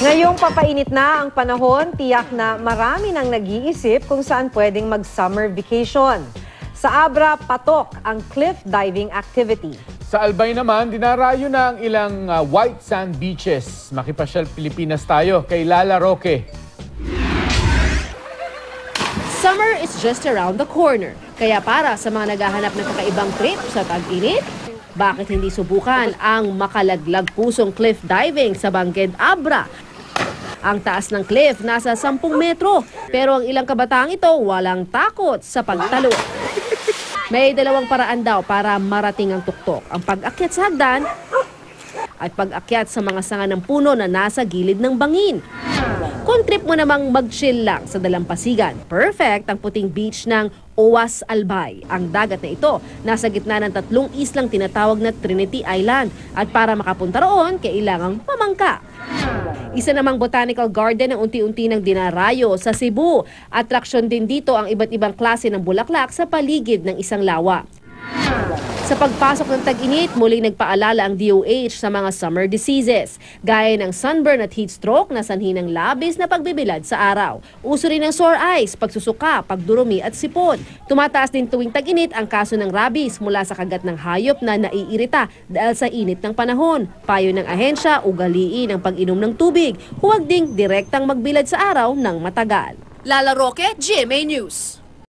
Ngayong papainit na ang panahon, tiyak na marami nang nag-iisip kung saan pwedeng mag-summer vacation. Sa Abra, patok ang cliff diving activity. Sa Albay naman, dinarayo na ang ilang white sand beaches. Makipasyal Pilipinas tayo kay Lala Roque. Summer is just around the corner. Kaya para sa mga naghahanap ng kakaibang trip sa tag-init, bakit hindi subukan ang makalaglag pusong cliff diving sa Bangged, Abra? Ang taas ng cliff nasa 10 metro, pero ang ilang kabataang ito walang takot sa pagtalo. May dalawang paraan daw para marating ang tuktok, ang pag-akyat sa hagdan at pag-akyat sa mga sanga ng puno na nasa gilid ng bangin. Kung trip mo namang mag-chill lang sa dalampasigan, perfect ang puting beach ng Owas Albay. Ang dagat na ito nasa gitna ng 3 islang tinatawag na Trinity Island at para makapunta roon, kailangang pamangka. Isa namang botanical garden ang unti-unti ng dinarayo sa Cebu. Atraksyon din dito ang iba't ibang klase ng bulaklak sa paligid ng isang lawa. Sa pagpasok ng tag-init, muling nagpaalala ang DOH sa mga summer diseases, gaya ng sunburn at heat stroke na sanhi ng labis na pagbibilad sa araw. Uso rin ng sore eyes, pagsusuka, pagdurumi at sipon. Tumataas din tuwing tag-init ang kaso ng rabies mula sa kagat ng hayop na naiirita dahil sa init ng panahon. Payo ng ahensya, ugaliin ang pag-inom ng tubig. Huwag ding direktang magbilad sa araw ng matagal. Lala Roque, GMA News.